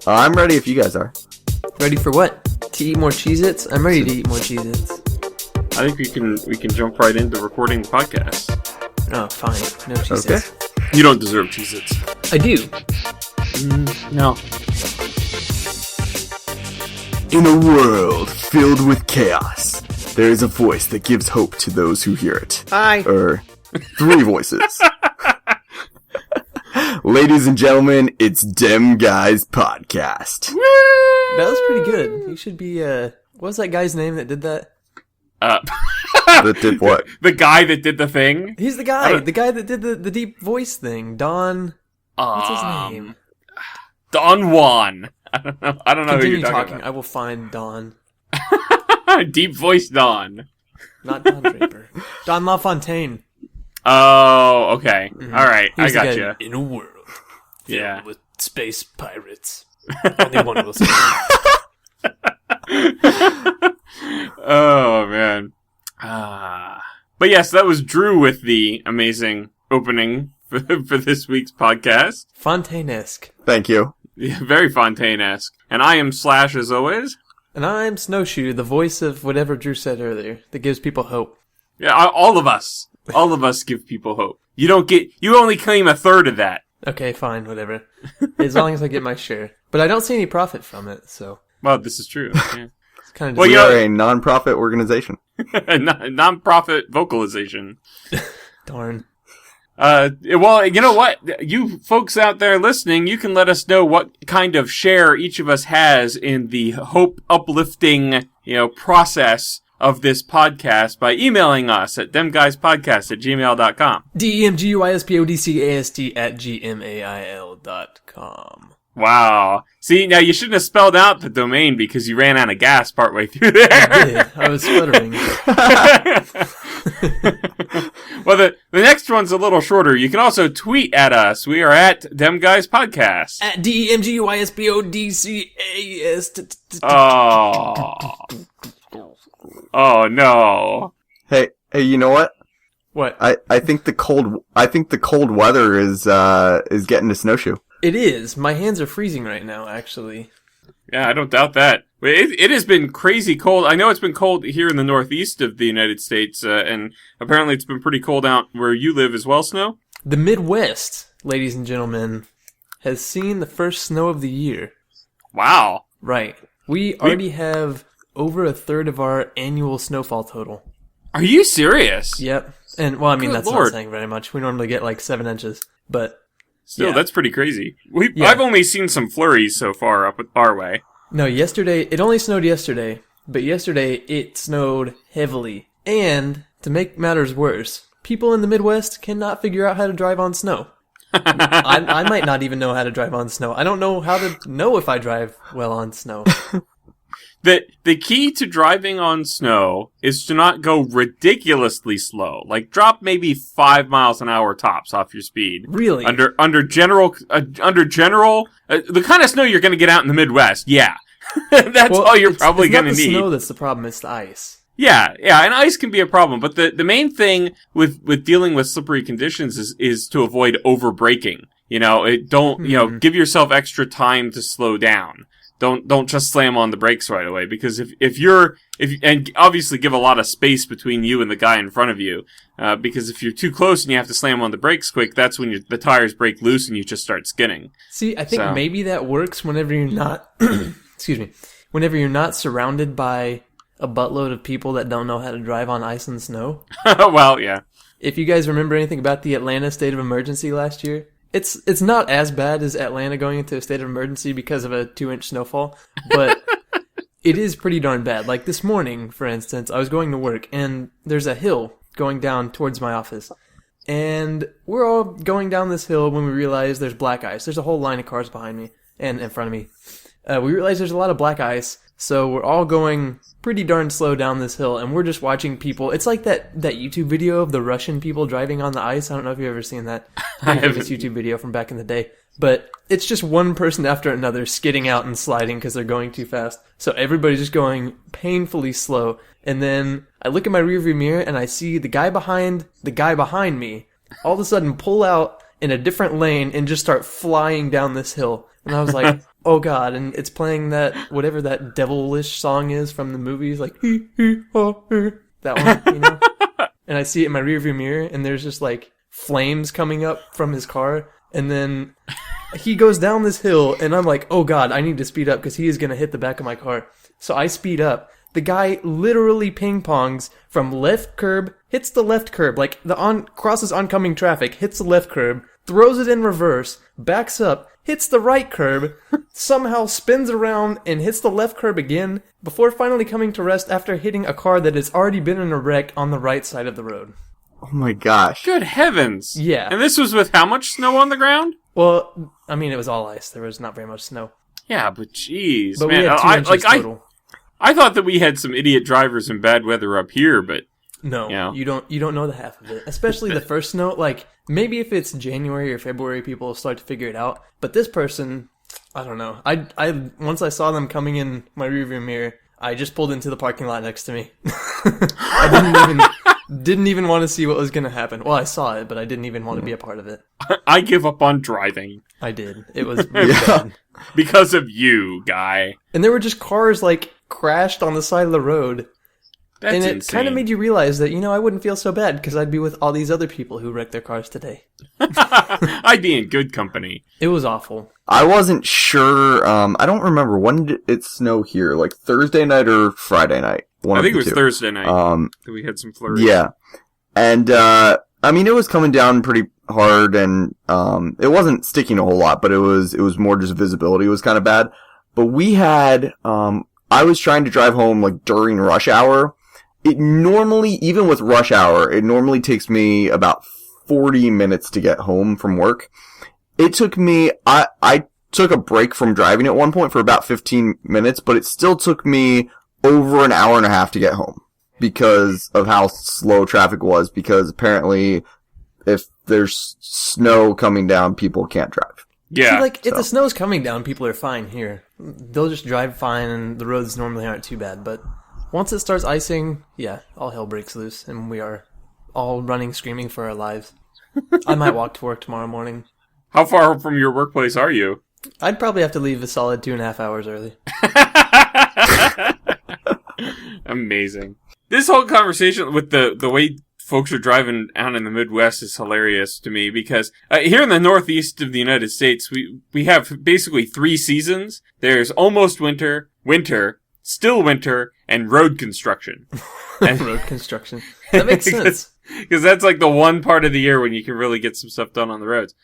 I'm ready if you guys are. Ready for what? To eat more Cheez-Its? I'm ready to eat more Cheez-Its. I think we can jump right into recording the podcast. Oh, fine. No Cheez-Its. Okay. You don't deserve Cheez-Its. I do. No. In a world filled with chaos, there is a voice that gives hope to those who hear it. Hi. Three voices. Ladies and gentlemen, it's Dem Guys Podcast. That was pretty good. You should be, what was that guy's name that did that? That did what? The guy that did the thing? He's the guy that did the deep voice thing. Don, what's his name? Don Juan. I don't know who Continue you're talking talking. I will find Don. about. Deep voice Don. Not Don Draper. Don LaFontaine. Oh, okay. Mm-hmm. All right. I got guy you. In a world Yeah. with space pirates. Only one will survive. Oh, man. But yes, that was Drew with the amazing opening for this week's podcast. Fontaine-esque. Thank you. Yeah, very Fontaine-esque. And I am Slash as always. And I'm Snowshoe, the voice of whatever Drew said earlier, that gives people hope. Yeah, all of us give people hope. You only claim a third of that. Okay, fine, whatever. As long as I get my share. But I don't see any profit from it, so. Well, this is true. Yeah. It's kind of Well, We are a non-profit organization. Non-profit vocalization. darn. Well, you know what? You folks out there listening, you can let us know what kind of share each of us has in the hope uplifting, process of this podcast by emailing us at demguyspodcast@gmail.com. demguyspodcast@gmail.com. Wow. See, now you shouldn't have spelled out the domain because you ran out of gas partway through there. I did. I was stuttering. Well, the next one's a little shorter. You can also tweet at us. We are at demguyspodcast. At DEMGUYSPODCAS. Oh no. Hey, you know what? What? I think the cold weather is getting to Snowshoe. It is. My hands are freezing right now, actually. Yeah, I don't doubt that. It has been crazy cold. I know it's been cold here in the northeast of the United States, and apparently it's been pretty cold out where you live as well, Snow? The Midwest, ladies and gentlemen, has seen the first snow of the year. Wow. Right. We already have over a third of our annual snowfall total. Are you serious? Yep. And, well, I mean, Good that's Lord. not saying very much. We normally get like 7 inches. But, Still, yeah. that's pretty crazy. Yeah. I've only seen some flurries so far up our way. No, it only snowed yesterday. But yesterday, it snowed heavily. And, to make matters worse, people in the Midwest cannot figure out how to drive on snow. I might not even know how to drive on snow. I don't know how to know if I drive well on snow. The key to driving on snow is to not go ridiculously slow. Like, drop maybe 5 miles an hour tops off your speed. Really? Under general, the kind of snow you're going to get out in the Midwest, yeah. That's all you're probably going to need. It's not the snow that's the problem, it's the ice. Yeah, and ice can be a problem, but the main thing with dealing with slippery conditions is to avoid over-braking. Give yourself extra time to slow down. Don't just slam on the brakes right away, because and obviously give a lot of space between you and the guy in front of you, because if you're too close and you have to slam on the brakes quick, that's when the tires break loose and you just start skidding. See, I think maybe that works whenever you're not, whenever you're not surrounded by a buttload of people that don't know how to drive on ice and snow. Well, yeah. If you guys remember anything about the Atlanta state of emergency last year, it's not as bad as Atlanta going into a state of emergency because of a 2-inch snowfall, but it is pretty darn bad. Like this morning, for instance, I was going to work, and there's a hill going down towards my office. And we're all going down this hill when we realize there's black ice. There's a whole line of cars behind me and in front of me. We realize there's a lot of black ice, so we're all going pretty darn slow down this hill, and we're just watching people. It's like that YouTube video of the Russian people driving on the ice. I don't know if you've ever seen that. This YouTube video from back in the day. But it's just one person after another skidding out and sliding because they're going too fast. So everybody's just going painfully slow. And then I look in my rearview mirror and I see the guy behind me all of a sudden pull out in a different lane and just start flying down this hill. And I was like, oh god, and it's playing that, whatever that devilish song is from the movies, like, that one, you know? And I see it in my rearview mirror, and there's just like flames coming up from his car, and then he goes down this hill, and I'm like, oh god, I need to speed up because he is going to hit the back of my car. So I speed up. The guy literally ping-pongs from left curb, hits the left curb, like crosses oncoming traffic, hits the left curb, throws it in reverse, backs up, hits the right curb, somehow spins around and hits the left curb again, before finally coming to rest after hitting a car that has already been in a wreck on the right side of the road. Oh my gosh. Good heavens. Yeah. And this was with how much snow on the ground? Well, I mean, it was all ice. There was not very much snow. Yeah, but jeez, But man. we had 2 inches total. I thought that we had some idiot drivers in bad weather up here, but No, yeah. you don't know the half of it. Especially the first snow. Like, maybe if it's January or February, people will start to figure it out. But this person, I don't know. I once I saw them coming in my rearview mirror, I just pulled into the parking lot next to me. I didn't even want to see what was going to happen. Well, I saw it, but I didn't even want to be a part of it. I give up on driving. I did. It was really bad. Because of you, guy. And there were just cars, like, crashed on the side of the road. That's and it insane. kind of made you realize that, I wouldn't feel so bad because I'd be with all these other people who wrecked their cars today. I'd be in good company. It was awful. I wasn't sure. I don't remember. When did it snow here? Like Thursday night or Friday night? I think it was Thursday night that we had some flurries. Yeah. And, I mean, it was coming down pretty hard, and it wasn't sticking a whole lot, but it was more just visibility was kind of bad. But we had, I was trying to drive home, like, during rush hour. It normally, even with rush hour, it normally takes me about 40 minutes to get home from work. It took me, I took a break from driving at one point for about 15 minutes, but it still took me over an hour and a half to get home because of how slow traffic was, because apparently if there's snow coming down, people can't drive. Yeah. See, like, if the snow's coming down, people are fine here. They'll just drive fine, and the roads normally aren't too bad. But once it starts icing, yeah, all hell breaks loose, and we are all running, screaming for our lives. I might walk to work tomorrow morning. How far from your workplace are you? I'd probably have to leave a solid 2.5 hours early. Amazing. This whole conversation with the way folks are driving out in the Midwest is hilarious to me because here in the Northeast of the United States, we have basically 3 seasons. There's almost winter, winter, still winter, and road construction. Road construction. That makes sense. Because that's like the one part of the year when you can really get some stuff done on the roads.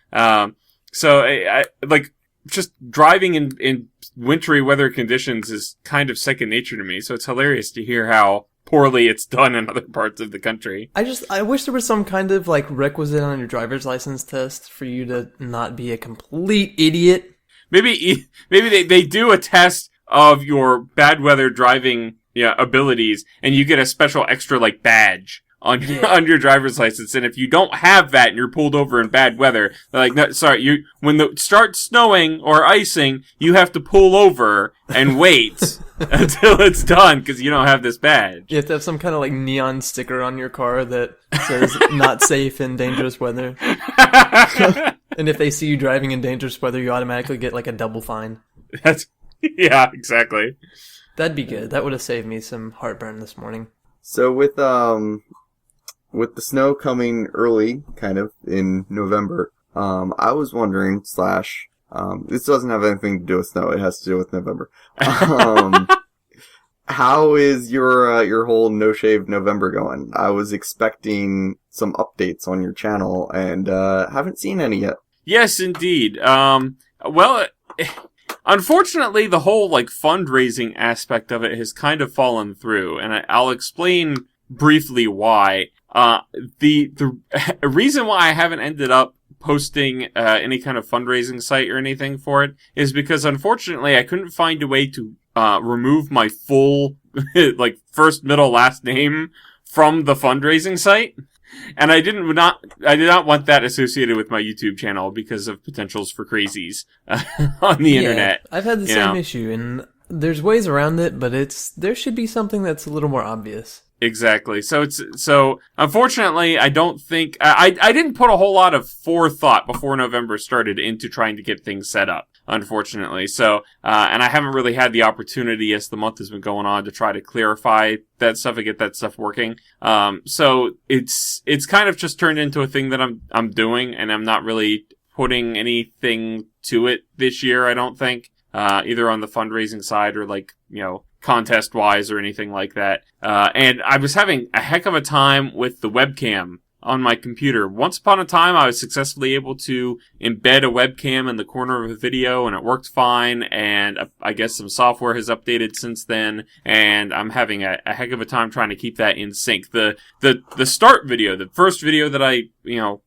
So I like just driving in wintry weather conditions is kind of second nature to me. So it's hilarious to hear how poorly it's done in other parts of the country. I wish there was some kind of like requisite on your driver's license test for you to not be a complete idiot. Maybe they do a test of your bad weather driving abilities, and you get a special extra like badge on your driver's license. And if you don't have that and you're pulled over in bad weather, they're like, no, sorry, when it starts snowing or icing, you have to pull over and wait until it's done because you don't have this badge. You have to have some kind of like neon sticker on your car that says not safe in dangerous weather. And if they see you driving in dangerous weather, you automatically get like a double fine. Yeah, exactly. That'd be good. That would have saved me some heartburn this morning. So with the snow coming early, kind of, in November, I was wondering, this doesn't have anything to do with snow, it has to do with November. How is your whole No Shave November going? I was expecting some updates on your channel, and haven't seen any yet. Yes, indeed. Well, unfortunately, the whole, like, fundraising aspect of it has kind of fallen through, and I'll explain briefly why. The reason why I haven't ended up posting any kind of fundraising site or anything for it is because, unfortunately, I couldn't find a way to remove my full, like, first, middle, last name from the fundraising site. And I did not want that associated with my YouTube channel because of potentials for crazies on the internet. I've had the same issue, and there's ways around it, but there should be something that's a little more obvious. Exactly. So unfortunately, I don't think I didn't put a whole lot of forethought before November started into trying to get things set up. Unfortunately, so and I haven't really had the opportunity as the month has been going on to try to clarify that stuff and get that stuff working. So it's kind of just turned into a thing that I'm doing, and I'm not really putting anything to it this year. I don't think either on the fundraising side or contest wise or anything like that. And I was having a heck of a time with the webcam on my computer. Once upon a time, I was successfully able to embed a webcam in the corner of a video, and it worked fine, and I guess some software has updated since then, and I'm having a heck of a time trying to keep that in sync. The start video, the first video that I,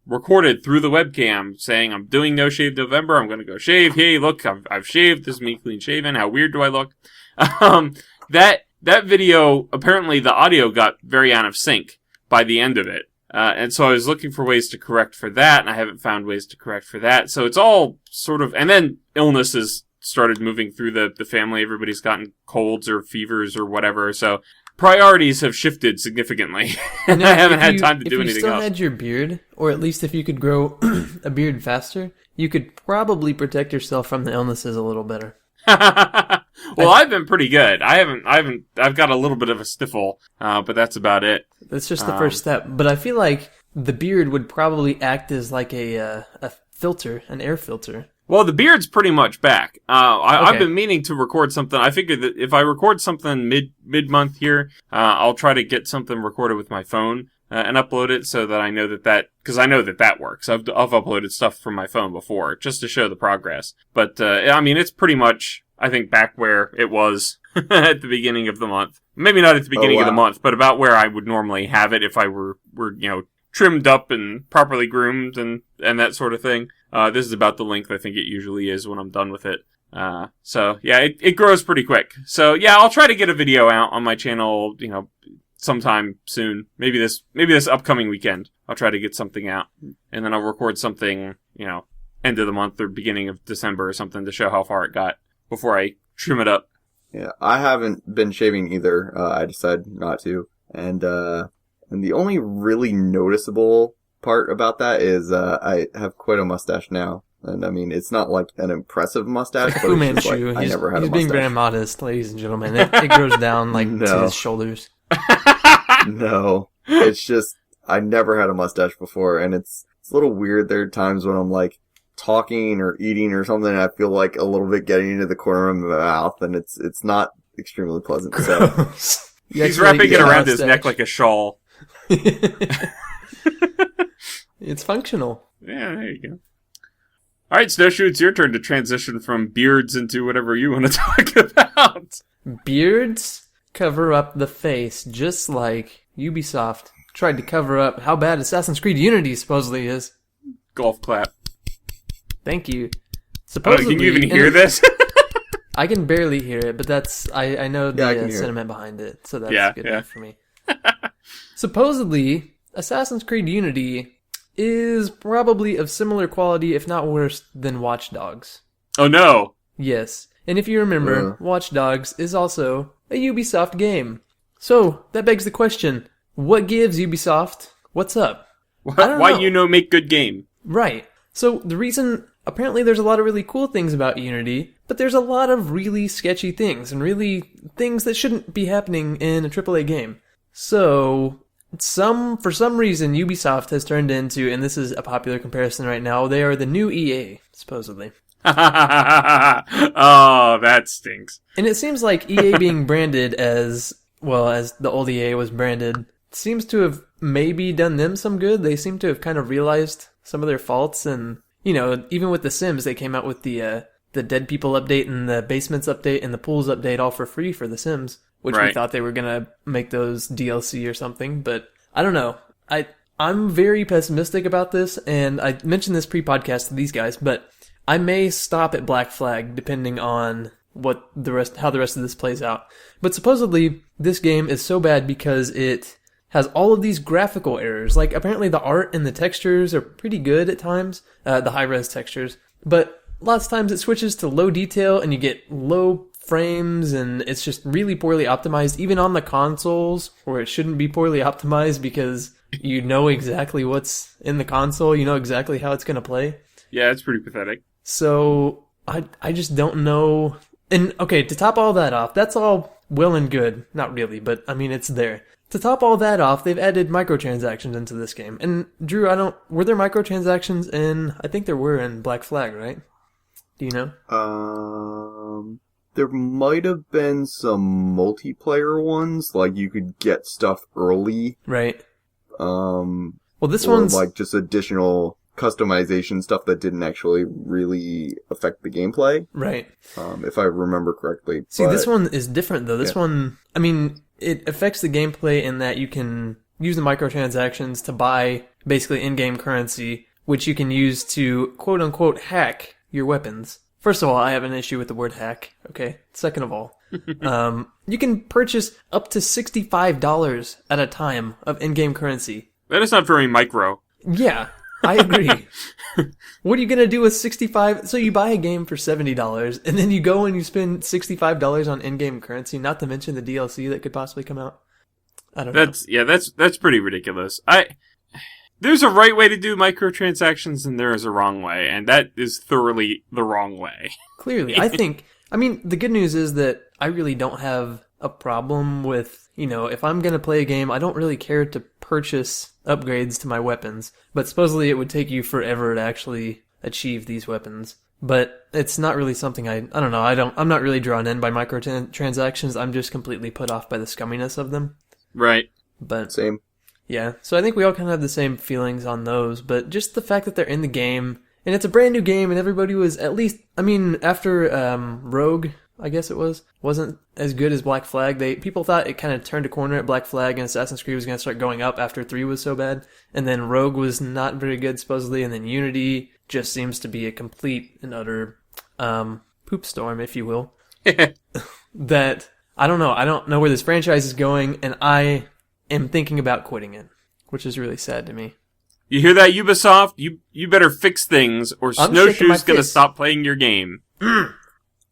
recorded through the webcam saying I'm doing No Shave November, I'm gonna go shave, hey, look, I've shaved, this is me clean shaven, how weird do I look? That video, apparently the audio got very out of sync by the end of it. And so I was looking for ways to correct for that, and I haven't found ways to correct for that. So it's all sort of, and then illnesses started moving through the family. Everybody's gotten colds or fevers or whatever. So priorities have shifted significantly. And I haven't had time to do anything else. If you still had your beard, or at least if you could grow a beard faster, you could probably protect yourself from the illnesses a little better. Well, I've been pretty good. I've got a little bit of a sniffle, but that's about it. That's just the first step. But I feel like the beard would probably act as like a filter, an air filter. Well, the beard's pretty much back. I've Okay. been meaning to record something. I figured that if I record something mid-month here, I'll try to get something recorded with my phone and upload it so that I know because I know that works. I've uploaded stuff from my phone before just to show the progress. But, it's pretty much, I think, back where it was at the beginning of the month. Maybe not at the beginning of the month, but about where I would normally have it if I were trimmed up and properly groomed and that sort of thing. This is about the length I think it usually is when I'm done with it. So yeah, it grows pretty quick. So yeah, I'll try to get a video out on my channel, sometime soon. Maybe this upcoming weekend. I'll try to get something out, and then I'll record something, end of the month or beginning of December or something to show how far it got before I trim it up. Yeah, I haven't been shaving either. I decided not to, and the only really noticeable part about that is I have quite a mustache now, and I mean it's not like an impressive mustache, but it's just like I never had a mustache. He's being very modest, ladies and gentlemen. It grows down to his shoulders. No, it's just I never had a mustache before, and it's a little weird. There are times when I'm like talking or eating or something, and I feel like a little bit getting into the corner of my mouth, and it's not extremely pleasant. So he's wrapping it around his neck like a shawl. It's functional. Yeah, there you go. All right, Snowshoe, it's your turn to transition from beards into whatever you want to talk about. Beards cover up the face, just like Ubisoft tried to cover up how bad Assassin's Creed Unity supposedly is. Golf clap. Thank you. Supposedly, can you even hear this? I can barely hear it, but I know the sentiment behind it, so that's good enough for me. Supposedly, Assassin's Creed Unity is probably of similar quality, if not worse, than Watch Dogs. Oh no! Yes, and if you remember, Watch Dogs is also a Ubisoft game. So, that begs the question, what gives Ubisoft? What's up? Why make good game? Right. So, the reason, apparently there's a lot of really cool things about Unity, but there's a lot of really sketchy things, and really things that shouldn't be happening in a AAA game. So, for some reason, Ubisoft has turned into, and this is a popular comparison right now, they are the new EA, supposedly. Oh, that stinks. And it seems like EA being branded as the old EA was branded, seems to have maybe done them some good. They seem to have kind of realized some of their faults, and, even with The Sims, they came out with the Dead People update and the Basements update and the Pools update all for free for The Sims. Which we thought they were going to make those DLC or something, but I don't know. I'm very pessimistic about this, and I mentioned this pre-podcast to these guys, but I may stop at Black Flag depending on how the rest of this plays out. But supposedly, this game is so bad because it has all of these graphical errors. Like, apparently the art and the textures are pretty good at times, the high-res textures, but lots of times it switches to low detail and you get low frames, and it's just really poorly optimized, even on the consoles where it shouldn't be poorly optimized because you know exactly what's in the console, you know exactly how it's going to play. Yeah, it's pretty pathetic. So I just don't know. And okay, to top all that off, that's all well and good. Not really, but I mean, it's there. To top all that off, they've added microtransactions into this game. And Drew, were there microtransactions in, I think there were in Black Flag, right? Do you know? There might have been some multiplayer ones, like you could get stuff early. Right. Well, this or one's like just additional customization stuff that didn't actually really affect the gameplay. right. If I remember correctly. See, this one is different though. This one, I mean, it affects the gameplay in that you can use the microtransactions to buy basically in-game currency, which you can use to quote-unquote hack your weapons. First of all, I have an issue with the word hack, okay? Second of all, you can purchase up to $65 at a time of in-game currency. That is not very micro. Yeah, I agree. What are you going to do with 65? So you buy a game for $70, and then you go and you spend $65 on in-game currency, not to mention the DLC that could possibly come out? I don't know. That's pretty ridiculous. There's a right way to do microtransactions and there is a wrong way, and that is thoroughly the wrong way. Clearly, I mean, the good news is that I really don't have a problem with, if I'm going to play a game, I don't really care to purchase upgrades to my weapons, but supposedly it would take you forever to actually achieve these weapons. But it's not really something I don't know, I'm not really drawn in by microtransactions, I'm just completely put off by the scumminess of them. Right. But same. Yeah, so I think we all kind of have the same feelings on those, but just the fact that they're in the game, and it's a brand new game, and everybody was at least, I mean, after Rogue, I guess it wasn't as good as Black Flag. People thought it kind of turned a corner at Black Flag, and Assassin's Creed was going to start going up after 3 was so bad, and then Rogue was not very good, supposedly, and then Unity just seems to be a complete and utter poop storm, if you will. That, I don't know where this franchise is going, and I am thinking about quitting it, which is really sad to me. You hear that, Ubisoft? You better fix things, or Snowshoe's gonna stop playing your game.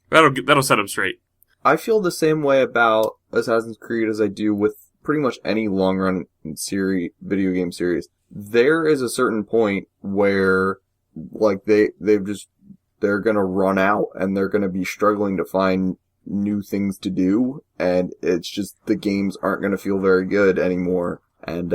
That'll set them straight. I feel the same way about Assassin's Creed as I do with pretty much any long-run video game series. There is a certain point where, like, they're gonna run out, and they're gonna be struggling to find new things to do, and it's just the games aren't going to feel very good anymore. And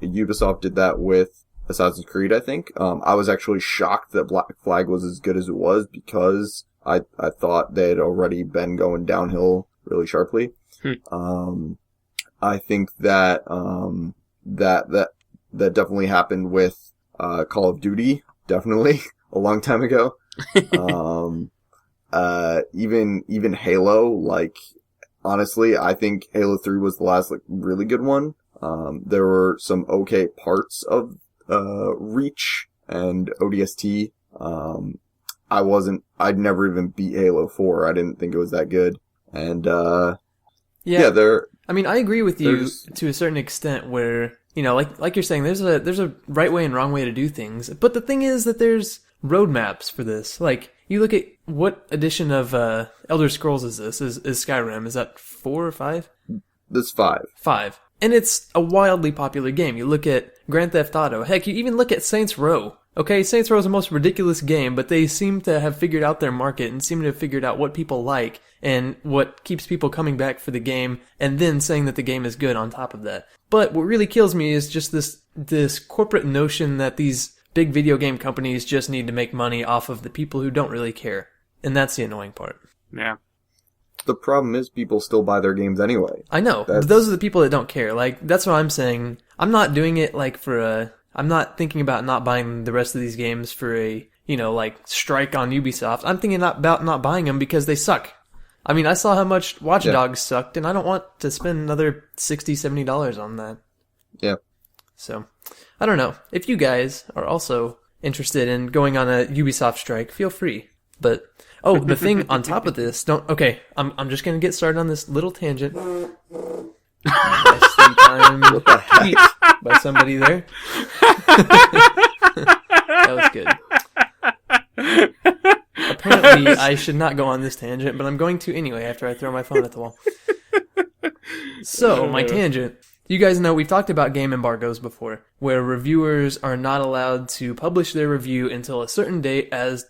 Ubisoft did that with Assassin's Creed, I think. I was actually shocked that Black Flag was as good as it was because I thought they had already been going downhill really sharply. I think that that definitely happened with Call of Duty, definitely a long time ago. Even Halo, like, honestly, I think Halo 3 was the last, like, really good one. There were some okay parts of, Reach and ODST. I'd never even beat Halo 4. I didn't think it was that good. And, I mean, I agree with you to a certain extent where, like you're saying, there's a right way and wrong way to do things. But the thing is that there's roadmaps for this. Like, you look at what edition of Elder Scrolls is this? Is Skyrim? Is that 4 or 5? This 5. 5. And it's a wildly popular game. You look at Grand Theft Auto. Heck, you even look at Saints Row. Okay, Saints Row is the most ridiculous game, but they seem to have figured out their market and seem to have figured out what people like and what keeps people coming back for the game, and then saying that the game is good on top of that. But what really kills me is just this corporate notion that these big video game companies just need to make money off of the people who don't really care. And that's the annoying part. Yeah. The problem is people still buy their games anyway. I know. Those are the people that don't care. Like, that's what I'm saying. I'm not doing it like I'm not thinking about not buying the rest of these games for a, like, strike on Ubisoft. I'm thinking about not buying them because they suck. I mean, I saw how much Watch Dogs sucked, and I don't want to spend another $60, $70 on that. Yeah. So, I don't know. If you guys are also interested in going on a Ubisoft strike, feel free. But, the thing on top of this, I'm just going to get started on this little tangent. Time tweet by somebody there. That was good. Apparently, I should not go on this tangent, but I'm going to anyway after I throw my phone at the wall. So, my tangent. You guys know we've talked about game embargoes before, where reviewers are not allowed to publish their review until a certain date as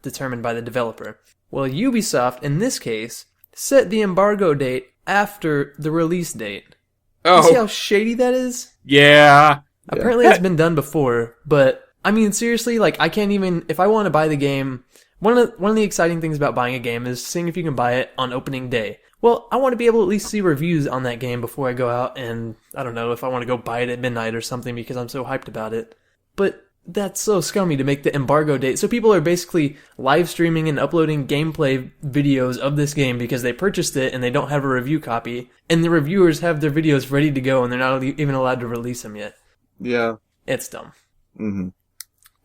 determined by the developer. Well, Ubisoft, in this case, set the embargo date after the release date. You see how shady that is? Yeah. Apparently it's been done before, but, I mean, seriously, like, I can't even, if I want to buy the game, one of the exciting things about buying a game is seeing if you can buy it on opening day. Well, I want to be able to at least see reviews on that game before I go out and, I don't know, if I want to go buy it at midnight or something because I'm so hyped about it. But that's so scummy to make the embargo date. So people are basically live streaming and uploading gameplay videos of this game because they purchased it and they don't have a review copy. And the reviewers have their videos ready to go and they're not even allowed to release them yet. Yeah. It's dumb. Mm-hmm.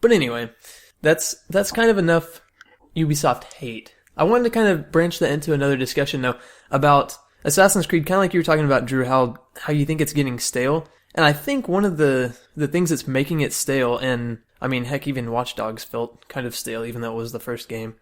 But anyway, that's kind of enough Ubisoft hate. I wanted to kind of branch that into another discussion, though, about Assassin's Creed, kind of like you were talking about, Drew, how you think it's getting stale. And I think one of the things that's making it stale, and, I mean, heck, even Watch Dogs felt kind of stale, even though it was the first game,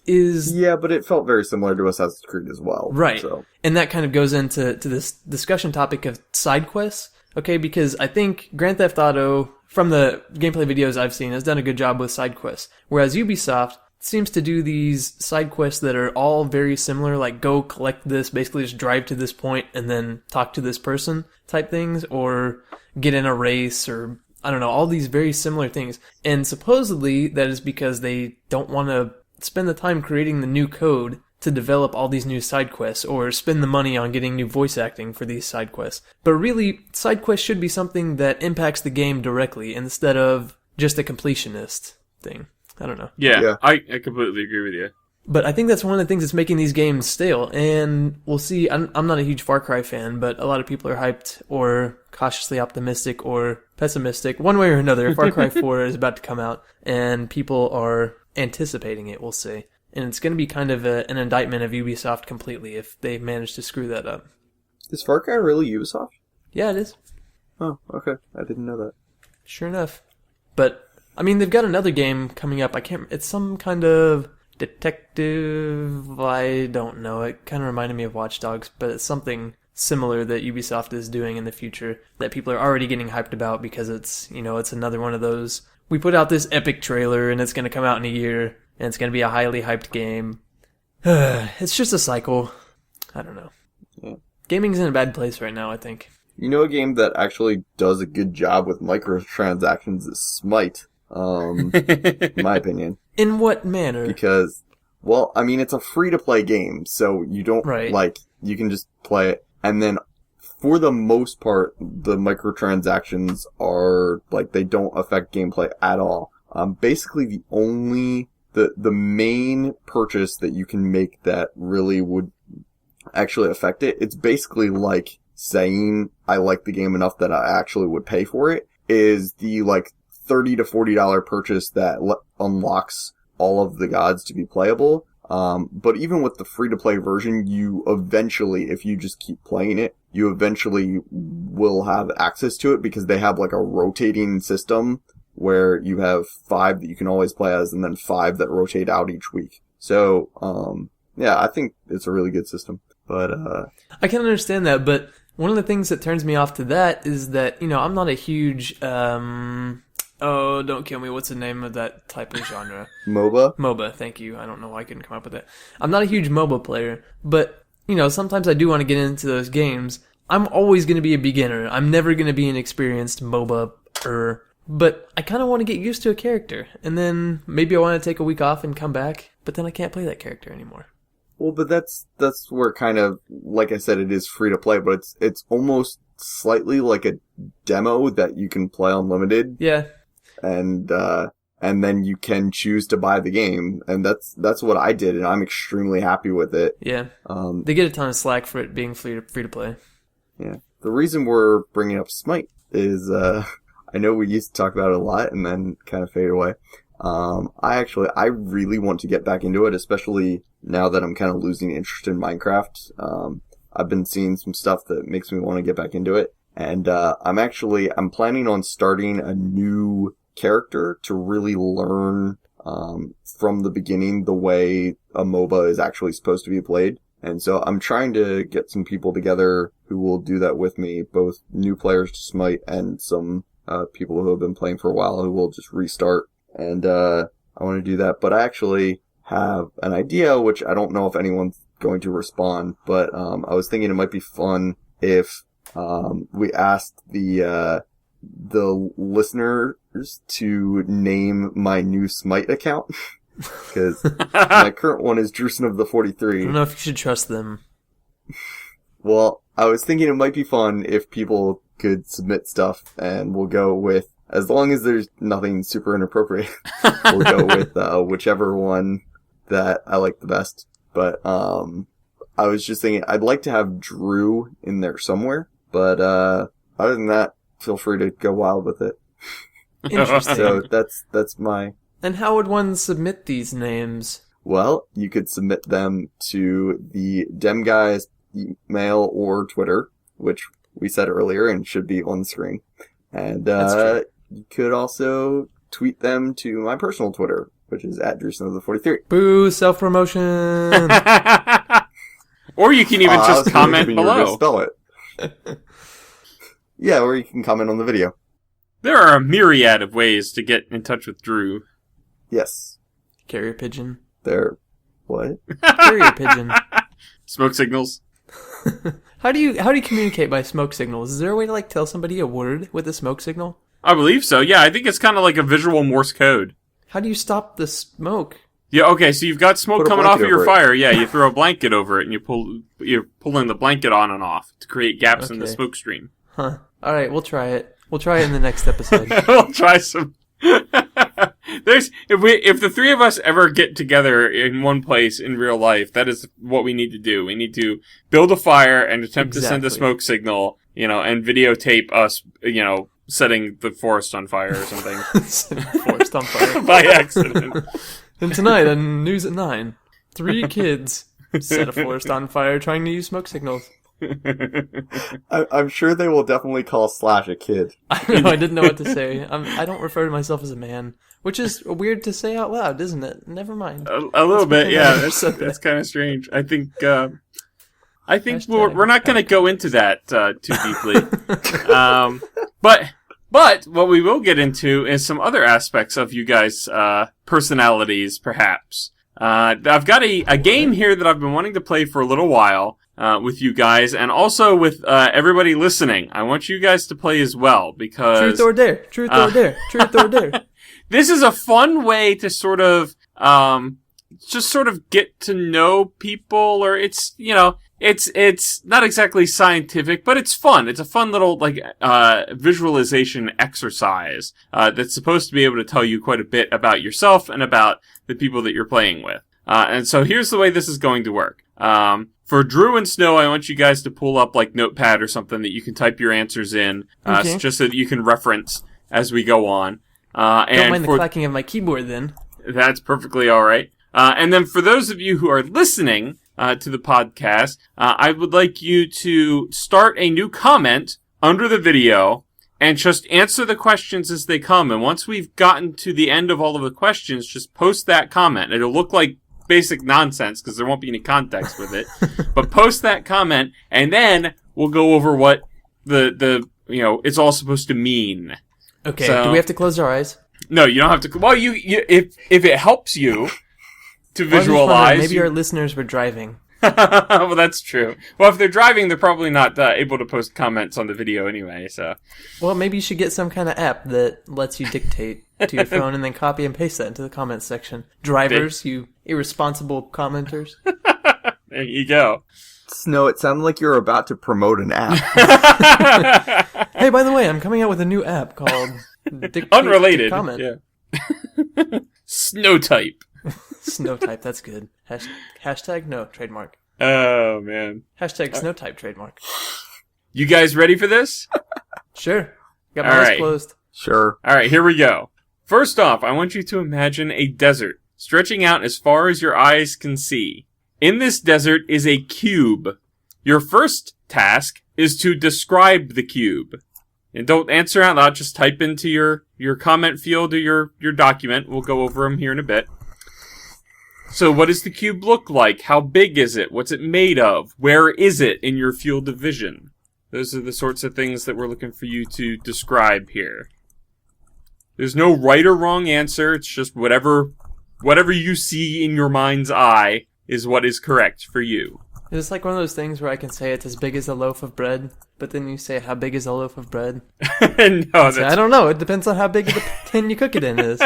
is... Yeah, but it felt very similar to Assassin's Creed as well. Right. So. And that kind of goes into this discussion topic of side quests, okay? Because I think Grand Theft Auto, from the gameplay videos I've seen, has done a good job with side quests. Whereas Ubisoft seems to do these side quests that are all very similar, like go collect this, basically just drive to this point and then talk to this person type things, or get in a race, or I don't know, all these very similar things. And supposedly that is because they don't want to spend the time creating the new code to develop all these new side quests, or spend the money on getting new voice acting for these side quests. But really, side quests should be something that impacts the game directly instead of just a completionist thing. I don't know. Yeah. I completely agree with you. But I think that's one of the things that's making these games stale. And we'll see. I'm not a huge Far Cry fan, but a lot of people are hyped or cautiously optimistic or pessimistic. One way or another, Far Cry 4 is about to come out, and people are anticipating it, we'll see. And it's going to be kind of an indictment of Ubisoft completely if they manage to screw that up. Is Far Cry really Ubisoft? Yeah, it is. Oh, okay. I didn't know that. Sure enough. But, I mean, they've got another game coming up. It's some kind of detective, I don't know. It kind of reminded me of Watch Dogs, but it's something similar that Ubisoft is doing in the future that people are already getting hyped about because it's another one of those. We put out this epic trailer and it's going to come out in a year and it's going to be a highly hyped game. It's just a cycle. I don't know. Yeah. Gaming's in a bad place right now, I think. You know, a game that actually does a good job with microtransactions is Smite. In my opinion. In what manner? Because, well, I mean, it's a free-to-play game, so you don't, you can just play it, and then, for the most part, the microtransactions are, they don't affect gameplay at all. Basically, the main purchase that you can make that really would actually affect it, it's basically like saying, I like the game enough that I actually would pay for it, is the, $30 to $40 purchase that unlocks all of the gods to be playable. But even with the free-to-play version, you eventually, if you just keep playing it, you eventually will have access to it because they have a rotating system where you have 5 that you can always play as and then 5 that rotate out each week. So, yeah, I think it's a really good system. But, I can understand that, but one of the things that turns me off to that is that, I'm not a huge, oh, don't kill me. What's the name of that type of genre? MOBA? MOBA, thank you. I don't know why I couldn't come up with that. I'm not a huge MOBA player, but, sometimes I do want to get into those games. I'm always going to be a beginner. I'm never going to be an experienced MOBA-er, but I kind of want to get used to a character, and then maybe I want to take a week off and come back, but then I can't play that character anymore. Well, but that's where kind of, like I said, it is free to play, but it's almost slightly like a demo that you can play unlimited. Yeah. And then you can choose to buy the game, and that's what I did, and I'm extremely happy with it. Yeah. They get a ton of slack for it being free to play. Yeah. The reason we're bringing up Smite is, I know we used to talk about it a lot and then kind of fade away. I really want to get back into it, especially now that I'm kind of losing interest in Minecraft. I've been seeing some stuff that makes me want to get back into it. And, I'm planning on starting a new character to really learn, from the beginning the way a MOBA is actually supposed to be played. And so I'm trying to get some people together who will do that with me, both new players to Smite and some people who have been playing for a while who will just restart. And I want to do that. But I actually have an idea, which I don't know if anyone's going to respond, but I was thinking it might be fun if we asked the listeners to name my new Smite account. Because my current one is Drusen of the 43. I don't know if you should trust them. Well, I was thinking it might be fun if people could submit stuff, and we'll go with, as long as there's nothing super inappropriate, we'll go with whichever one that I like the best. But I was just thinking, I'd like to have Drew in there somewhere, but other than that, feel free to go wild with it. Interesting. So that's my... And how would one submit these names? Well, you could submit them to the demguy's email or Twitter, which we said earlier and should be on the screen. And you could also tweet them to my personal Twitter, which is at Drusen of the 43. Boo, self-promotion! Or you can even just comment below. Spell it. Yeah, or you can comment on the video. There are a myriad of ways to get in touch with Drew. Yes. Carrier pigeon. There. What? Carrier pigeon. Smoke signals. How do you communicate by smoke signals? Is there a way to like tell somebody a word with a smoke signal? I believe so. Yeah, I think it's kind of like a visual Morse code. How do you stop the smoke? Yeah, okay, so you've got smoke coming off of your over it. fire. Yeah, you throw a blanket over it and you're pulling the blanket on and off to create gaps in the Okay. smoke stream. Huh. All right, we'll try it. We'll try it in the next episode. We'll try some. If the three of us ever get together in one place in real life, that is what we need to do. We need to build a fire and attempt to send a smoke signal, and videotape us, setting the forest on fire or something. Forest on fire. By accident. And tonight on News at 9, 3 kids set a forest on fire trying to use smoke signals. I'm sure they will definitely call Slash a kid. I know, I didn't know what to say. I don't refer to myself as a man, which is weird to say out loud, isn't it? Never mind. A little bit, yeah. Said That's that. kind of strange. I think we're not going to go into that too deeply. But what we will get into is some other aspects of you guys' personalities, perhaps. I've got a game here that I've been wanting to play for a little while. With you guys, and also with everybody listening. I want you guys to play as well, because... Truth or dare. Truth or dare. Truth or dare. This is a fun way to sort of, just sort of get to know people, or it's not exactly scientific, but it's fun. It's a fun little, visualization exercise, that's supposed to be able to tell you quite a bit about yourself and about the people that you're playing with. And so here's the way this is going to work. For Drew and Snow, I want you guys to pull up Notepad or something that you can type your answers in, Okay. just so that you can reference as we go on. Don't mind the clacking of my keyboard then. That's perfectly all right. And then for those of you who are listening to the podcast, I would like you to start a new comment under the video and just answer the questions as they come. And once we've gotten to the end of all of the questions, just post that comment. It'll look like basic nonsense because there won't be any context with it. But post that comment, and then we'll go over what the it's all supposed to mean. Okay, So- do we have to close our eyes? No, you don't have to. Well, you if it helps you to Well, I'm just wondering, visualize. maybe our listeners were driving. Well, that's true. Well, if they're driving, they're probably not able to post comments on the video anyway. So Well, maybe you should get some kind of app that lets you dictate to your phone and then copy and paste that into the comments section. Drivers, you irresponsible commenters. there you go. Snow, it sounded like you were about to promote an app. Hey, by the way, I'm coming out with a new app called Unrelated. Comment. Yeah. Snow type. Snow type, that's good. Hashtag no, trademark. Oh man. Hashtag snow type, trademark. You guys ready for this? Sure. Got my All eyes right. closed. Sure. All right, here we go. First off, I want you to imagine a desert stretching out as far as your eyes can see. In this desert is a cube. Your first task is to describe the cube. And don't answer out loud, just type into your comment field or your document. We'll go over them here in a bit. So what does the cube look like? How big is it? What's it made of? Where is it in your field of vision? Those are the sorts of things that we're looking for you to describe here. There's no right or wrong answer. It's just whatever you see in your mind's eye is what is correct for you. It's like one of those things where I can say it's as big as a loaf of bread, but then you say, how big is a loaf of bread? No, I don't know. It depends on how big the tin you cook it in is.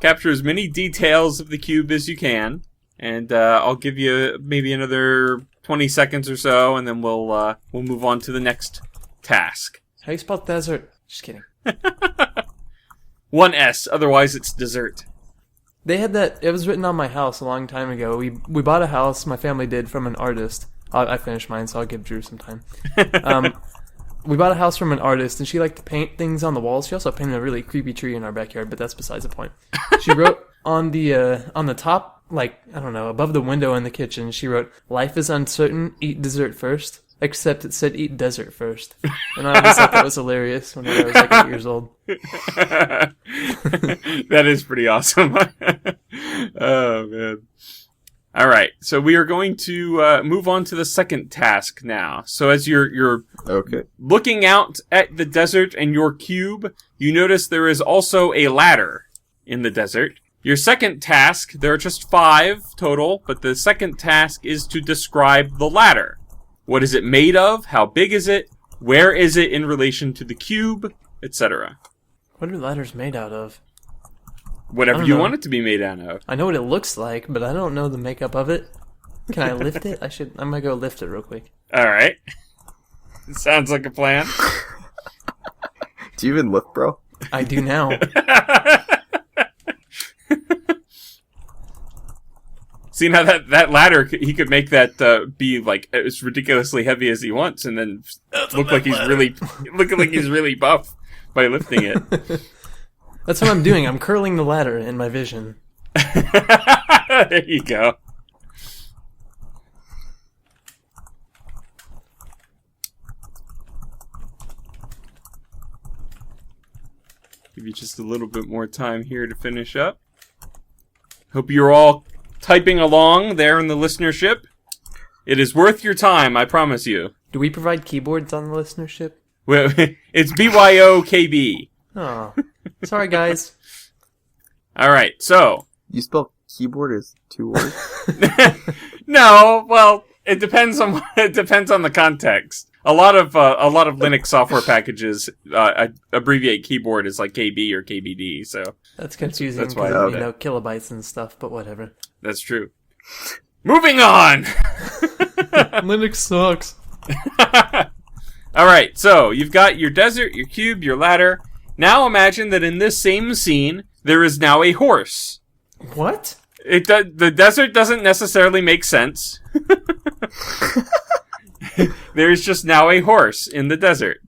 Capture as many details of the cube as you can, and I'll give you maybe another 20 seconds or so, and then we'll move on to the next task. How do you spell desert? Just kidding. One S, otherwise it's dessert. They had that. It was written on my house a long time ago. We bought a house. My family did from an artist. I finished mine, so I'll give Drew some time. We bought a house from an artist, and she liked to paint things on the walls. She also painted a really creepy tree in our backyard, but that's besides the point. She wrote on the top, like, I don't know, above the window in the kitchen, she wrote, "Life is uncertain. Eat dessert first." Except it said, "Eat desert first." And I always thought that was hilarious whenever I was like 8 years old. That is pretty awesome. Oh, man. All right, so we are going to move on to the second task now. So as you're Okay. looking out at the desert and your cube, you notice there is also a ladder in the desert. Your second task, there are just 5 total, but the second task is to describe the ladder. What is it made of? How big is it? Where is it in relation to the cube? Etc. What are ladders made out of? Whatever I don't you know. want it to be made out of. I know what it looks like, but I don't know the makeup of it. Can I lift it? I'm gonna go lift it real quick. All right. Sounds like a plan. Do you even lift, bro? I do now. See, now that ladder, he could make that be like as ridiculously heavy as he wants, and then look like he's really buff by lifting it. That's what I'm doing. I'm curling the ladder in my vision. There you go. Give you just a little bit more time here to finish up. Hope you're all typing along there in the listenership. It is worth your time, I promise you. Do we provide keyboards on the listenership? Well, it's BYOKB. Oh, sorry guys. All right, so You spell keyboard as 2 words? no, well, it depends on the context. A lot of Linux software packages abbreviate keyboard as like KB or KBD. So That's confusing. That's why I because know you know kilobytes and stuff, but whatever. that's true. Moving on. Linux sucks. All right, so you've got your desert, your cube, your ladder. Now imagine that in this same scene there is now a horse. What? The desert doesn't necessarily make sense. There's just now a horse in the desert.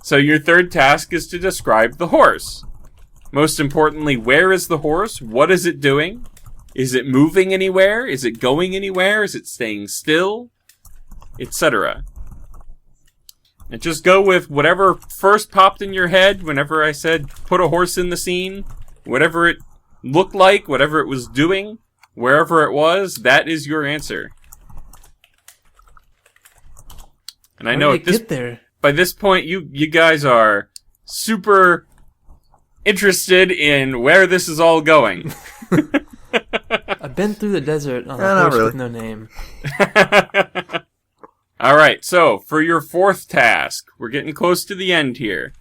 So your third task is to describe the horse. Most importantly, where is the horse? What is it doing? Is it moving anywhere? Is it going anywhere? Is it staying still? Etc. And just go with whatever first popped in your head whenever I said put a horse in the scene. Whatever it looked like, whatever it was doing, wherever it was, that is your answer. And I know get there? by this point you guys are super interested in where this is all going. I've been through the desert on a not horse really. with no name. All right, so for your fourth task, we're getting close to the end here.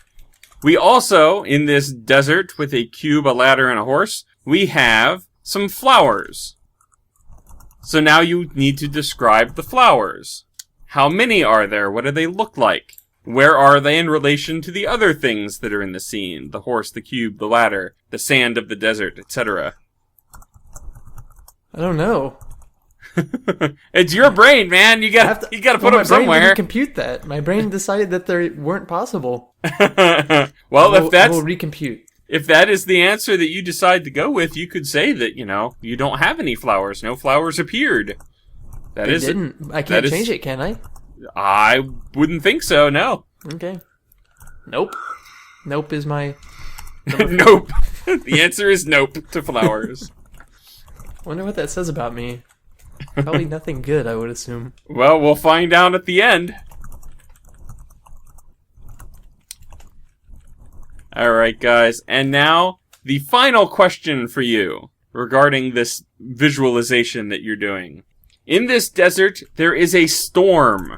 We also, in this desert with a cube, a ladder, and a horse, we have some flowers. So now you need to describe the flowers. How many are there? What do they look like? Where are they in relation to the other things that are in the scene? The horse, the cube, the ladder, the sand of the desert, etc. I don't know. It's your brain, man. You gotta put them my brain somewhere. didn't compute that. My brain decided that they weren't possible. Well, I will recompute. if that is the answer that you decide to go with, you could say that, you don't have any flowers. No flowers appeared. They didn't. I can't change it, can I? I wouldn't think so, no. Okay. Nope. Nope is my... Nope. The answer is nope to flowers. Wonder what that says about me. Probably nothing good, I would assume. Well, we'll find out at the end. Alright, guys. And now, the final question for you regarding this visualization that you're doing. In this desert, there is a storm.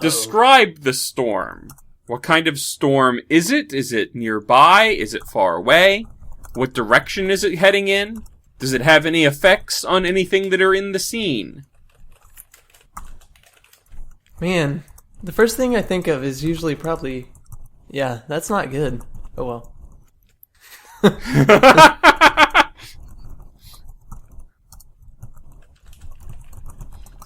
Describe the storm. What kind of storm is it? Is it nearby? Is it far away? What direction is it heading in? Does it have any effects on anything that are in the scene? Man, the first thing I think of is usually probably... Yeah, that's not good. Oh well.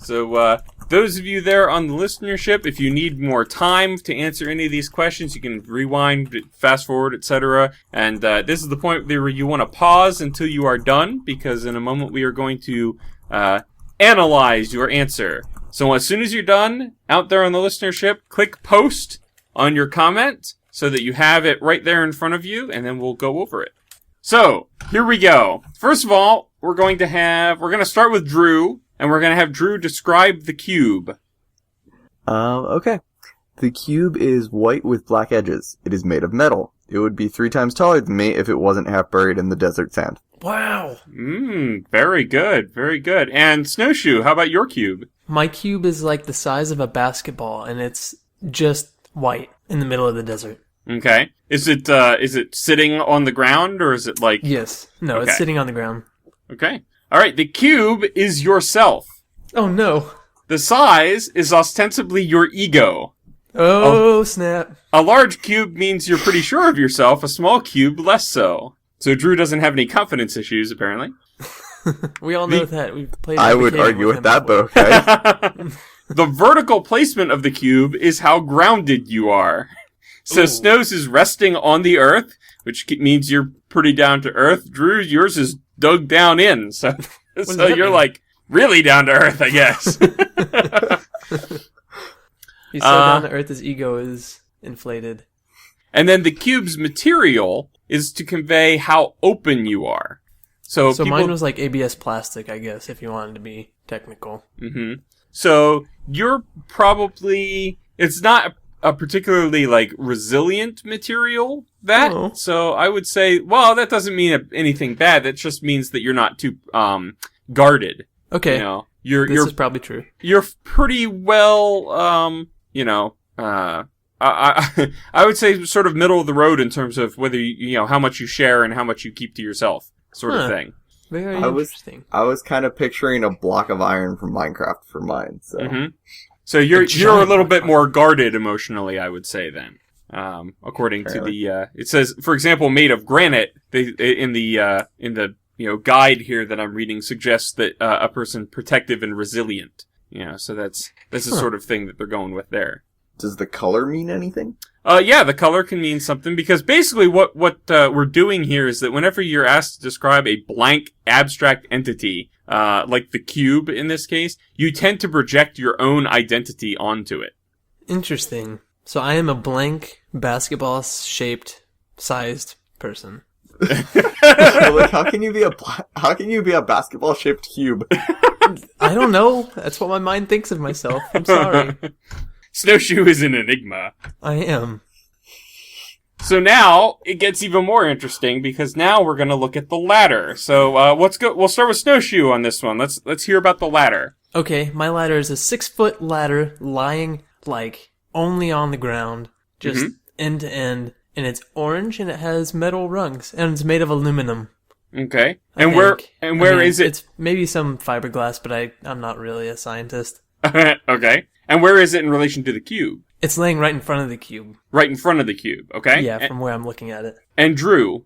So, those of you there on the listenership, if you need more time to answer any of these questions, you can rewind, fast forward, etc. And this is the point where you want to pause until you are done, because in a moment we are going to analyze your answer. So as soon as you're done, out there on the listenership, click post on your comment so that you have it right there in front of you, and then we'll go over it. So, here we go. First of all, we're going to start with Drew. And we're going to have Drew describe the cube. Okay. The cube is white with black edges. It is made of metal. It would be 3 times taller than me if it wasn't half buried in the desert sand. Wow. Very good. Very good. And Snowshoe, how about your cube? My cube is like the size of a basketball, and it's just white in the middle of the desert. Okay. Is it sitting on the ground, or is it like... Yes. No, Okay. It's sitting on the ground. Okay. All right, the cube is yourself. Oh, no. The size is ostensibly your ego. Oh, snap. A large cube means you're pretty sure of yourself. A small cube, less so. So Drew doesn't have any confidence issues, apparently. We all know that. We've played. I would argue with that, but okay. The vertical placement of the cube is how grounded you are. So Ooh. Snow's is resting on the earth, which means you're pretty down to earth. Drew, yours is dug down in, so you're mean? like really down to earth, I guess. He's so down to earth, his ego is inflated. And then the cube's material is to convey how open you are. So Mine was like ABS plastic, I guess, if you wanted to be technical. Mm-hmm. So you're probably... It's not a particularly, like, resilient material, that. Oh. So I would say, well, that doesn't mean anything bad. That just means that you're not too guarded. Okay. You know, This is probably true. You're pretty well, I would say sort of middle of the road in terms of whether how much you share and how much you keep to yourself, sort of thing. Very interesting. I was kind of picturing a block of iron from Minecraft for mine. So, So you're a little bit more guarded emotionally, I would say then. According to the, it says, for example, made of granite. In the guide here that I'm reading suggests that a person protective and resilient. So that's the sort of thing that they're going with there. Does the color mean anything? Yeah, the color can mean something, because basically what we're doing here is that whenever you're asked to describe a blank abstract entity, like the cube in this case, you tend to project your own identity onto it. Interesting. So I am a blank basketball-shaped sized person. Like, how can you be a basketball-shaped cube? I don't know. That's what my mind thinks of myself. I'm sorry. Snowshoe is an enigma. I am. So now it gets even more interesting, because now we're going to look at the ladder. So we'll start with Snowshoe on this one. Let's hear about the ladder. Okay, my ladder is a 6-foot ladder lying like only on the ground, just end to end, and it's orange and it has metal rungs and it's made of aluminum. Okay. I Where mean, is it? It's maybe some fiberglass, but I'm not really a scientist. Okay. And where is it in relation to the cube? It's laying right in front of the cube. Right in front of the cube, okay? Yeah, from where I'm looking at it. And Drew?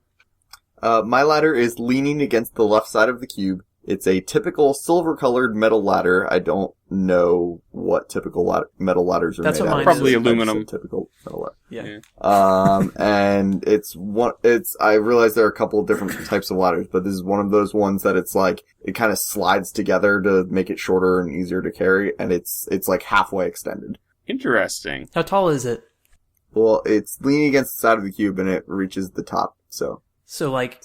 My ladder is leaning against the left side of the cube. It's a typical silver-colored metal ladder. I don't know what typical metal ladders are That's made what out mine of. Probably is. aluminum. Typical metal ladder. Yeah. And I realize there are a couple of different types of ladders, but this is one of those ones that it's like, it kind of slides together to make it shorter and easier to carry, and it's like halfway extended. Interesting. How tall is it? Well, it's leaning against the side of the cube and it reaches the top, so. So, like,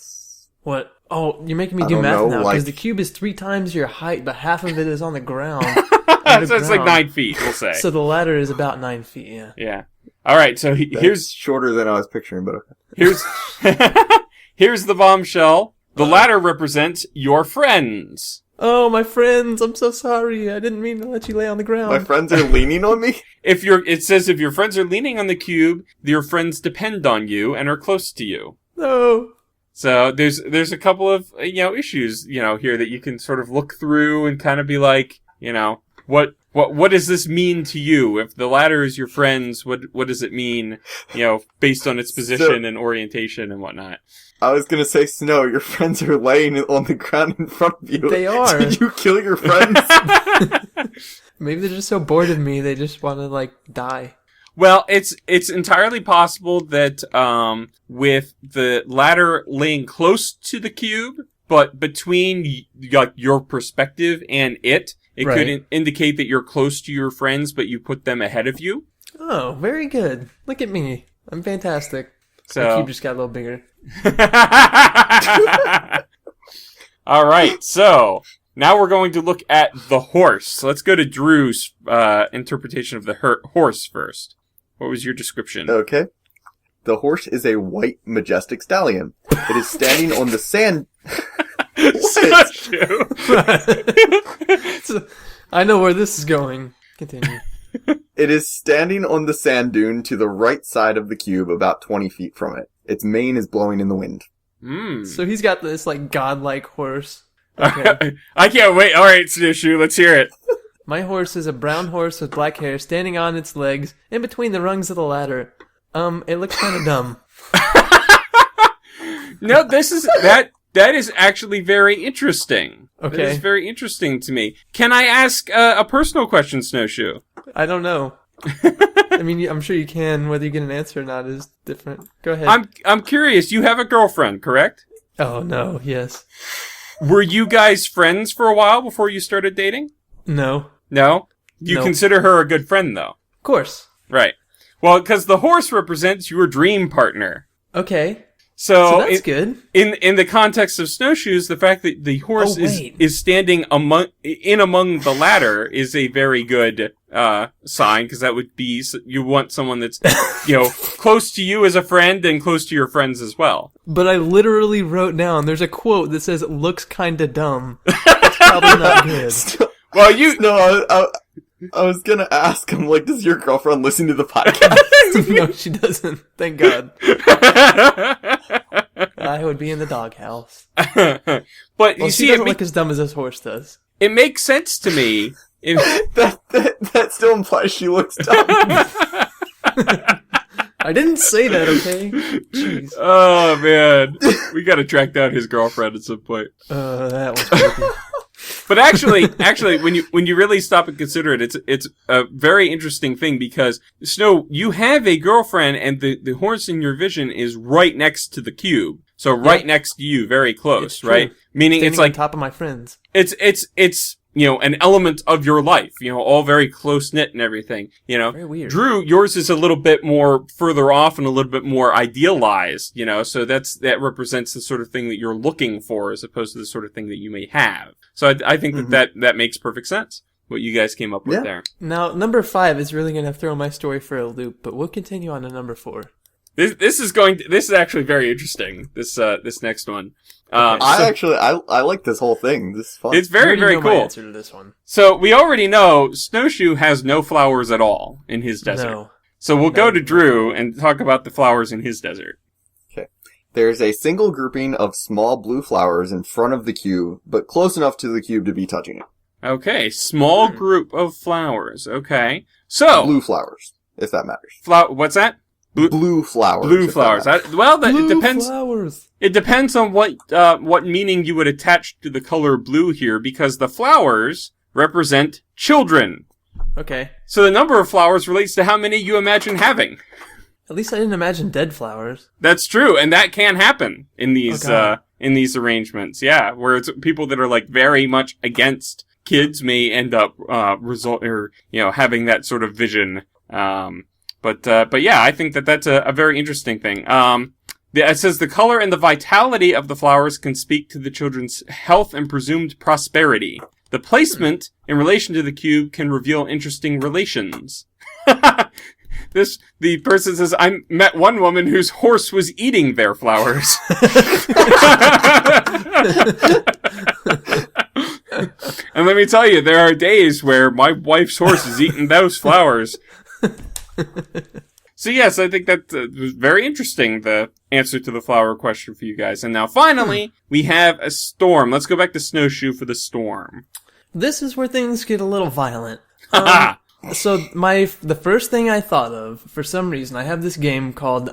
what? Oh, you're making me I do don't math know, now, like- because the cube is 3 times your height, but half of it is on the ground. So it's like 9 feet, we'll say. So the ladder is about 9 feet, yeah. Yeah. All right, so That's here's shorter than I was picturing, but okay. here's here's the bombshell. The ladder represents your friends. Oh, my friends, I'm so sorry. I didn't mean to let you lay on the ground. My friends are leaning on me? It says if your friends are leaning on the cube, your friends depend on you and are close to you. No. So there's a couple of issues here that you can sort of look through and kind of be like, what does this mean to you? If the ladder is your friends, what does it mean? Based on its position and orientation and whatnot. I was gonna say, Snow, your friends are laying on the ground in front of you. They are. Did you kill your friends? Maybe they're just so bored of me, they just want to, like, die. Well, it's entirely possible that with the ladder laying close to the cube, but between your perspective and it Right. could indicate that you're close to your friends, but you put them ahead of you. Oh, very good. Look at me. I'm fantastic. So The cube just got a little bigger. All right, so now we're going to look at the horse. So let's go to Drew's interpretation of the horse first. What was your description? Okay. The horse is a white, majestic stallion. It is standing on the sand... So, I know where this is going. Continue. It is standing on the sand dune to the right side of the cube, about 20 feet from it. Its mane is blowing in the wind. So he's got this, like, godlike horse. Okay. I can't wait. All right, Snowshoe, let's hear it. My horse is a brown horse with black hair standing on its legs in between the rungs of the ladder. It looks kind of dumb. No, that is actually very interesting. Okay. That is very interesting to me. Can I ask a personal question, Snowshoe? I don't know. I mean, I'm sure you can. Whether you get an answer or not is different. Go ahead. I'm curious. You have a girlfriend, correct? Oh, no. Yes. Were you guys friends for a while before you started dating? No. No? You No. consider her a good friend, though? Of course. Right. Well, because the horse represents your dream partner. Okay. So that's good. In the context of snowshoes, the fact that the horse wait. is standing among the ladder is a very good sign, because that would be, you want someone that's close to you as a friend and close to your friends as well. But I literally wrote down, there's a quote that says, "It looks kinda dumb." That's probably not good. Well, you No, I was gonna ask him, like, does your girlfriend listen to the podcast? No, she doesn't. Thank God. I would be in the doghouse. But Well, you she see, doesn't look as dumb as this horse does. it makes sense to me. That still implies she looks dumb. I didn't say that, okay? Jeez. Oh man, we got to track down his girlfriend at some point. That was creepy. But actually, when you really stop and consider it, it's a very interesting thing, because Snow, you have a girlfriend, and the horse in your vision is right next to the cube, so right next to you, very close, It's true. right? Meaning Standing it's like on top of my friends. it's an element of your life, all very close knit and everything, Very weird. Drew, yours is a little bit more further off and a little bit more idealized, so that represents the sort of thing that you're looking for, as opposed to the sort of thing that you may have. So I think that makes perfect sense, what you guys came up with there. Now, number 5 is really going to throw my story for a loop, but we'll continue on to number 4. This is actually very interesting. This next one. I like this whole thing. This is fun. It's I very, already very know my cool. answer to this one. So we already know Snowshoe has no flowers at all in his desert. No. So we'll go to Drew and talk about the flowers in his desert. There's a single grouping of small blue flowers in front of the cube, but close enough to the cube to be touching it. Okay, small group of flowers. Okay. So Blue flowers, if that matters. what's that? Blue flowers. Blue flowers. It depends. Flowers. It depends on what meaning you would attach to the color blue here, because the flowers represent children. Okay. So the number of flowers relates to how many you imagine having. At least I didn't imagine dead flowers. That's true, and that can happen in these arrangements. Yeah, where it's people that are like very much against kids may end up having that sort of vision. But yeah, I think that's a very interesting thing. It says the color and the vitality of the flowers can speak to the children's health and presumed prosperity. The placement in relation to the cube can reveal interesting relations. The person says, I met one woman whose horse was eating their flowers. And let me tell you, there are days where my wife's horse is eating those flowers. So yes, I think that was very interesting, the answer to the flower question for you guys. And now finally, we have a storm. Let's go back to Snowshoe for the storm. This is where things get a little violent. So the first thing I thought of, for some reason, I have this game called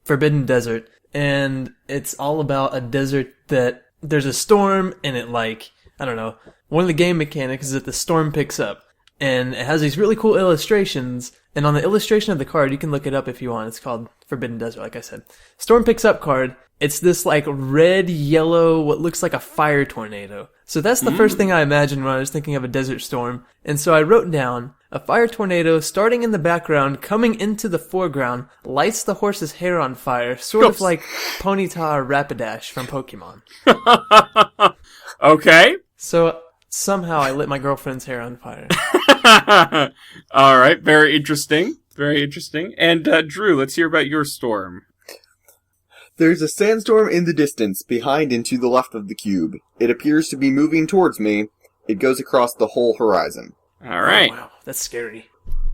Forbidden Desert, and it's all about a desert that there's a storm, and it I don't know, one of the game mechanics is that the storm picks up, and it has these really cool illustrations, and on the illustration of the card, you can look it up if you want, it's called Forbidden Desert, like I said. Storm picks up card, it's this red, yellow, what looks like a fire tornado. So that's the first thing I imagined when I was thinking of a desert storm. And so I wrote down, a fire tornado starting in the background, coming into the foreground, lights the horse's hair on fire, sort of like Ponyta or Rapidash from Pokemon. Okay. So somehow I lit my girlfriend's hair on fire. All right. Very interesting. Very interesting. And Drew, let's hear about your storm. There's a sandstorm in the distance, behind and to the left of the cube. It appears to be moving towards me. It goes across the whole horizon. All right. Oh, wow, that's scary.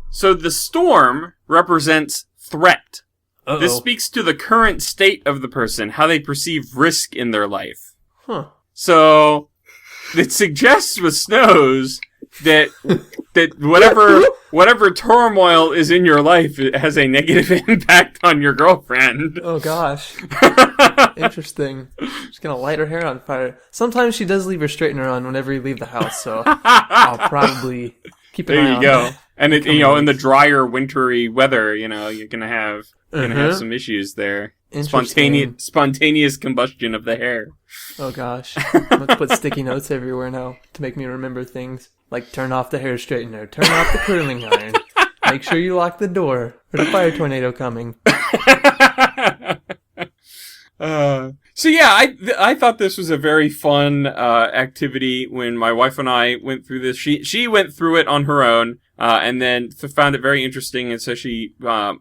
So the storm represents threat. Uh-oh. This speaks to the current state of the person, how they perceive risk in their life. Huh. So it suggests with snows that whatever turmoil is in your life, it has a negative impact on your girlfriend. Oh gosh. Interesting. She's gonna light her hair on fire. Sometimes she does leave her straightener on whenever you leave the house, so I'll probably keep an eye on There you go. that. And it, in the drier, wintry weather, you're gonna have some issues there. Spontaneous combustion of the hair. Oh gosh. I'm going to put sticky notes everywhere now to make me remember things. Like turn off the hair straightener, turn off the curling iron, make sure you lock the door, there's a fire tornado coming. So yeah, I thought this was a very fun activity when my wife and I went through this. She went through it on her own, and then found it very interesting, and so she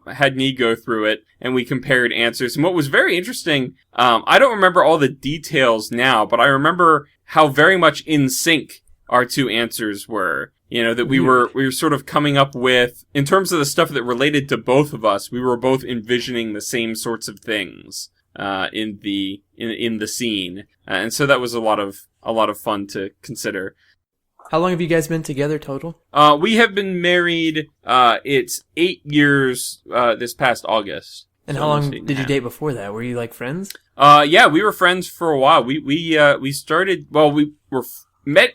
had me go through it, and we compared answers. And what was very interesting, I don't remember all the details now, but I remember how very much in sync our two answers were. That we were sort of coming up with, in terms of the stuff that related to both of us, we were both envisioning the same sorts of things in the scene, and so that was a lot of fun to consider. How long have you guys been together total? We have been married. It's 8 years this past August. And how long did you date before that? Were you friends? Yeah, we were friends for a while. We started. Well, we were met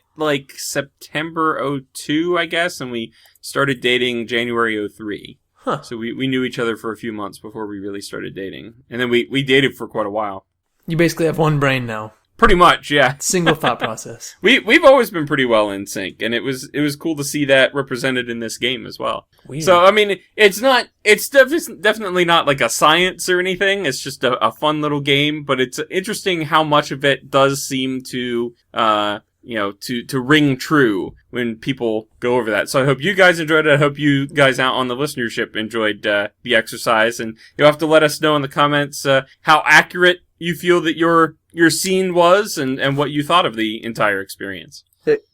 September 2002, I guess, and we started dating January 2003. Huh. So we knew each other for a few months before we really started dating. And then we dated for quite a while. You basically have one brain now. Pretty much, yeah. Single thought process. We've always been pretty well in sync, and it was cool to see that represented in this game as well. Weird. So, I mean, it's definitely not like a science or anything. It's just a fun little game, but it's interesting how much of it does seem to to ring true when people go over that. So I hope you guys enjoyed it. I hope you guys out on the listenership enjoyed the exercise, and you'll have to let us know in the comments how accurate you feel that your scene was and what you thought of the entire experience.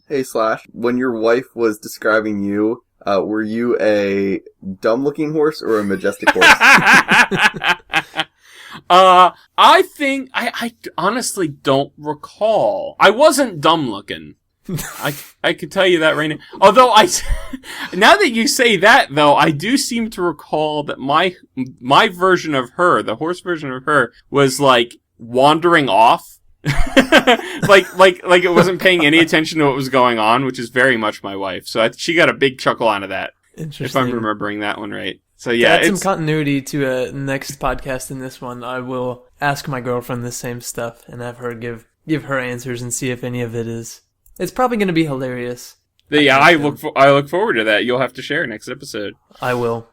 Hey Slash, when your wife was describing you, were you a dumb-looking horse or a majestic horse? I think I honestly don't recall. I wasn't dumb looking. I could tell you that right now. Although now that you say that, though, I do seem to recall that my version of her, the horse version of her, was like wandering off. like it wasn't paying any attention to what was going on, which is very much my wife. So she got a big chuckle out of that. Interesting. If I'm remembering that one right. So yeah, to add some continuity to a next podcast in this one, I will ask my girlfriend the same stuff and have her give her answers and see if any of it is. It's probably going to be hilarious. Yeah, I look forward to that. You'll have to share next episode. I will.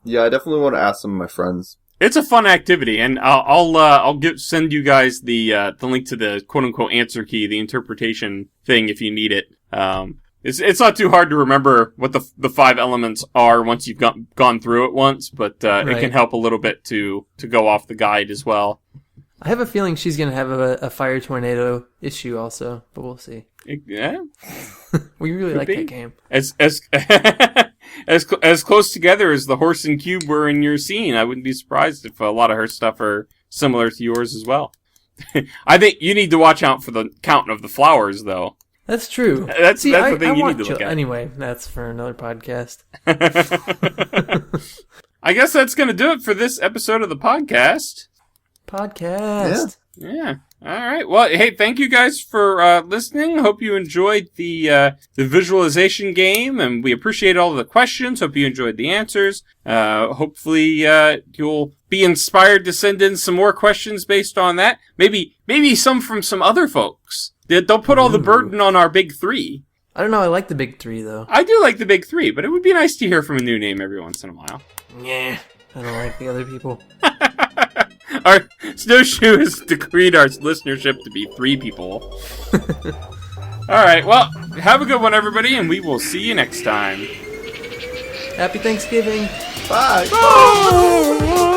Yeah, I definitely want to ask some of my friends. It's a fun activity, and I'll send you guys the link to the quote unquote answer key, the interpretation thing, if you need it. It's not too hard to remember what the 5 elements are once you've gone through it once, but Right. It can help a little bit to go off the guide as well. I have a feeling she's going to have a fire tornado issue also, but we'll see. Yeah, We really Could like be. that game. as as close together as the horse and cube were in your scene, I wouldn't be surprised if a lot of her stuff are similar to yours as well. I think you need to watch out for the count of the flowers, though. That's true. That's the thing you need to look at. Anyway, that's for another podcast. I guess that's going to do it for this episode of the podcast. Podcast. Yeah. All right. Well, hey, thank you guys for listening. Hope you enjoyed the visualization game, and we appreciate all the questions. Hope you enjoyed the answers. Hopefully, you'll be inspired to send in some more questions based on that. Maybe some from some other folks. Don't put all the burden on our big 3. I don't know. I like the big 3 though. I do like the big 3, but it would be nice to hear from a new name every once in a while. Yeah. I don't like the other people. Our Snowshoe has decreed our listenership to be 3 people. Alright, well, have a good one, everybody, and we will see you next time. Happy Thanksgiving. Bye. Bye.